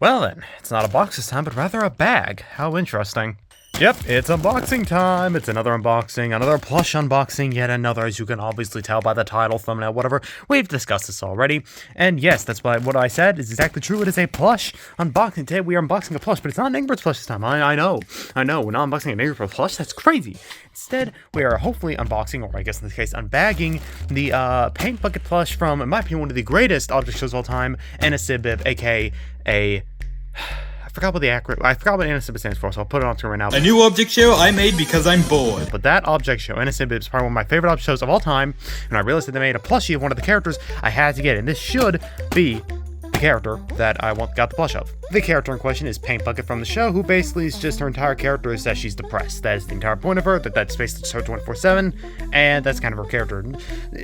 Well then, it's not a box this time, but rather a bag. How interesting. Yep, it's unboxing time. It's another unboxing, another plush unboxing, yet another, as you can obviously tell by the title, thumbnail, whatever. We've discussed this already. And yes, that's what I said is exactly true. It is a plush unboxing. Today we are unboxing a plush, but it's not an Angry Birds plush this time. I know. We're not unboxing an Angry Birds plush. That's crazy. Instead, we are hopefully unboxing, or I guess in this case, unbagging the paint bucket plush from, in my opinion, one of the greatest object shows of all time, ANOSIMBIB, aka I forgot what ANOSIMBIB stands for, so I'll put it on screen right now. A new object show I made because I'm bored. But that object show, ANOSIMBIB, is probably one of my favorite object shows of all time, and I realized that they made a plushie of one of the characters I had to get, and this should be the character that I got the plush of. The character in question is Paint Bucket from the show, who basically is just her entire character is that she's depressed. That is the entire point of her, that's basically just her 24/7, and that's kind of her character.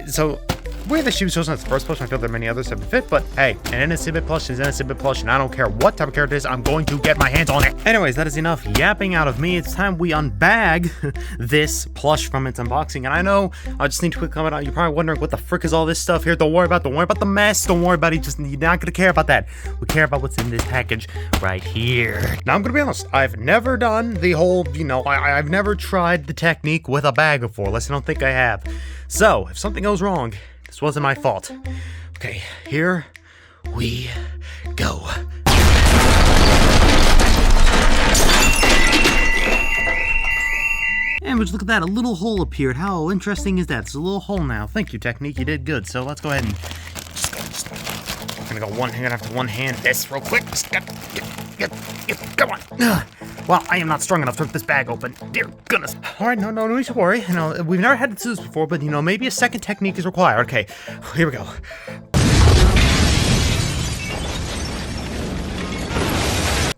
So, weird that she was chosen as the first plush. I feel there are many others that would fit, but hey, an ANOSIMBIB plush is an ANOSIMBIB plush, and I don't care what type of character it is, I'm going to get my hands on it. Anyways, that is enough yapping out of me. It's time we unbag this plush from its unboxing. And I know, I just need to quick comment out. You're probably wondering what the frick is all this stuff here. Don't worry about the mess. Don't worry about it. You're not gonna care about that. We care about what's in this package right here. Now I'm gonna be honest. I've never done the whole, I've never tried the technique with a bag before. Unless I don't think I have. So if something goes wrong, this wasn't my fault. Okay, here we go. And would you look at that, a little hole appeared. How interesting is that? It's a little hole now. Thank you, Technique, you did good. So let's go ahead and I'm gonna have to one-hand this real quick. Just come on. Well, I am not strong enough to rip this bag open. Dear goodness. All right, no need to worry. We've never had to do this before, but maybe a second technique is required. Okay, here we go.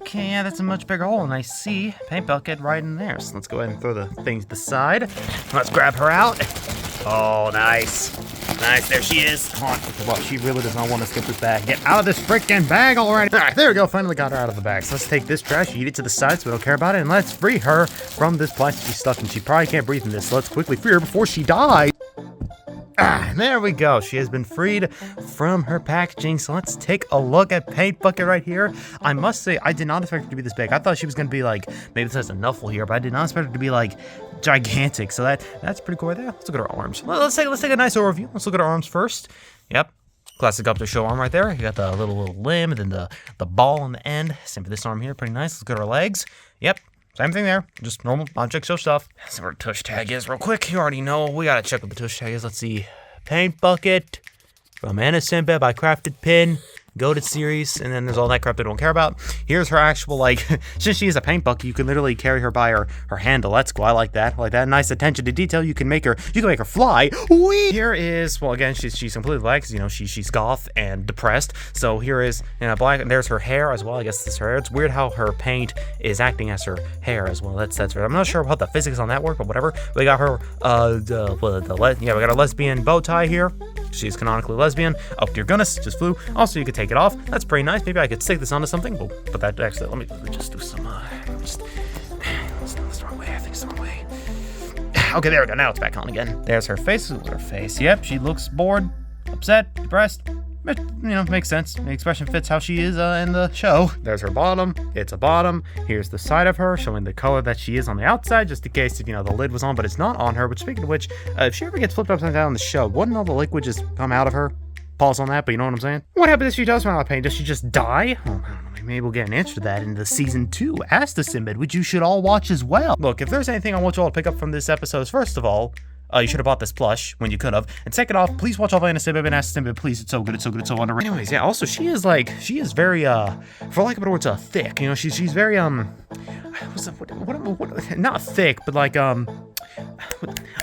Okay, yeah, that's a much bigger hole, and I see Paint Bucket right in there. So let's go ahead and throw the things to the side. Let's grab her out. Oh, nice. Nice, there she is. Come on. Well, she really does not want to skip this bag. Get out of this freaking bag already. All right, there we go. Finally got her out of the bag. So let's take this trash, eat it to the side so we don't care about it, and let's free her from this plastic she's stuck in. She probably can't breathe in this, so let's quickly free her before she dies. There we go. She has been freed from her packaging. So let's take a look at Paint Bucket right here. I must say, I did not expect her to be this big. I thought she was going to be like, maybe this has a knuffle here, but I did not expect her to be like gigantic. So that's pretty cool right there. Let's look at her arms. Let's take a nice overview. Let's look at her arms first. Yep. Classic up to show arm right there. You got the little limb and then the ball on the end. Same for this arm here. Pretty nice. Let's look at her legs. Yep. Same thing there, just normal object show stuff. That's where the tush tag is real quick. You already know, we gotta check what the tush tag is. Let's see, Paint Bucket from ANOSIMBIB by Crafted Pin, Goated series, and then there's all that crap they don't care about. Here's her actual, since she is a paint bucket, you can literally carry her by her handle. That's cool. I like that. Nice attention to detail. You can make her fly. Whee! Here is, well, again, she's completely black, because, she's goth and depressed. So here is, black, and there's her hair as well. I guess this is her hair. It's weird how her paint is acting as her hair as well. That's right. I'm not sure how the physics on that work, but whatever. We got her, we got a lesbian bow tie here. She's canonically lesbian. Oh dear goodness, just flew. Also, you could take it off. That's pretty nice. Maybe I could stick this onto something. Oh, but that actually, let me just do some, that's the wrong way. I think it's the wrong way. Okay, there we go. Now it's back on again. There's her face. Look at her face. Yep, she looks bored, upset, depressed. But, makes sense. The expression fits how she is in the show. There's her bottom. It's a bottom. Here's the side of her, showing the color that she is on the outside, just in case if, the lid was on, but it's not on her. Which, speaking of which, if she ever gets flipped upside down in the show, wouldn't all the liquid just come out of her? Pause on that, but you know what I'm saying? What happens if she does run out of paint? Does she just die? Oh, I don't know. Maybe we'll get an answer to that in the season 2 ANOSIMBIB, which you should all watch as well. Look, if there's anything I want you all to pick up from this episode, first of all, you should have bought this plush when you could have. And second off, please watch all of ANOSIMBIB and ANOSIMBIB, please. It's so good, it's so good, it's so underrated. Anyways, yeah, also, she is very, for lack of better words, thick. She's very, not thick, but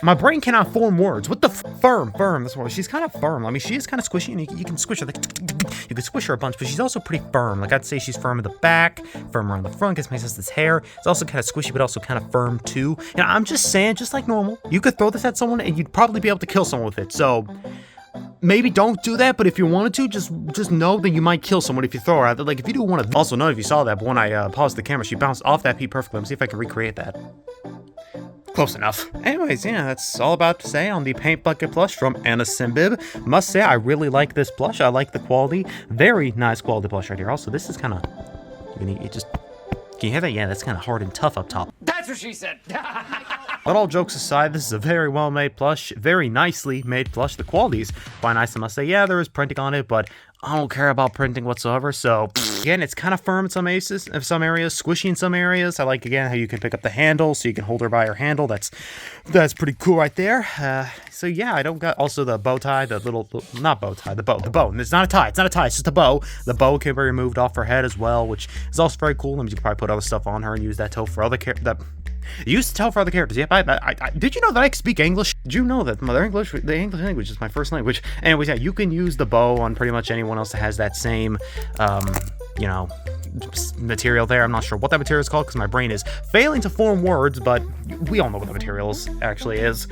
my brain cannot form words. What the firm, that's what, she's kind of firm. I mean, she is kind of squishy, and you can squish her, you can squish her a bunch, but she's also pretty firm. I'd say she's firm in the back, firm around the front, because makes sense this hair. It's also kind of squishy, but also kind of firm too. I'm just saying, just like normal, you could throw this at someone and you'd probably be able to kill someone with it. So maybe don't do that, but if you wanted to, just know that you might kill someone if you throw her out there. If you do want to, also know if you saw that, but when I paused the camera, she bounced off that piece perfectly. Let me see if I can recreate that. Close enough. Anyways, yeah, that's all about to say on the Paint Bucket plush from ANOSIMBIB. Must say, I really like this plush. I like the quality. Very nice quality plush right here. Also, this is kind of You just... Can you hear that? Yeah, that's kind of hard and tough up top. That's what she said. But all jokes aside, this is a very well-made plush, very nicely made plush. The quality is quite nice, I must say. Yeah, there is printing on it, but I don't care about printing whatsoever. So, again, it's kind of firm in some areas, squishy in some areas. I like, again, how you can pick up the handle, so you can hold her by her handle. That's pretty cool right there. So, yeah, I don't got also the bow tie, the little, not bow tie, the bow. It's not a tie, it's just a bow. The bow can be removed off her head as well, which is also very cool. That means you can probably put other stuff on her and use that toe for other use the tail for other characters. Yep, did you know that I speak English? Did you know that the English language is my first language? Anyways, yeah, you can use the bow on pretty much anyone else that has that same, you know, material there. I'm not sure what that material is called because my brain is failing to form words, but we all know what the material actually is.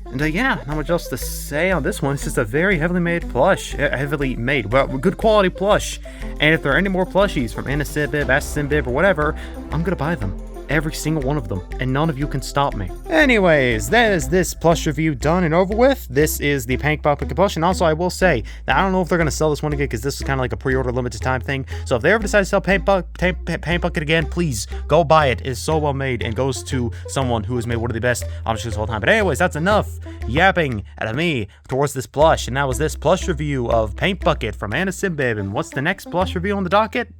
And yeah, not much else to say on this one. It's just a very heavily made plush. Well, good quality plush. And if there are any more plushies from ANOSIMBIB, or whatever, I'm gonna buy them. Every single one of them, and none of you can stop me. Anyways, that is this plush review done and over with. This is the Paint Bucket plush, and also I will say that I don't know if they're going to sell this one again, because this is kind of like a pre-order limited time thing. So if they ever decide to sell Paint Bucket again, please go buy it. It is so well made and goes to someone who has made one of the best options of all time. But anyways, that's enough yapping out of me towards this plush, and that was this plush review of Paint Bucket from ANOSIMBIB. And what's the next plush review on the docket?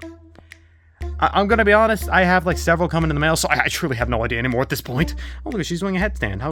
I'm gonna be honest, I have like several coming in the mail, so I truly have no idea anymore at this point. Oh look, she's doing a headstand. How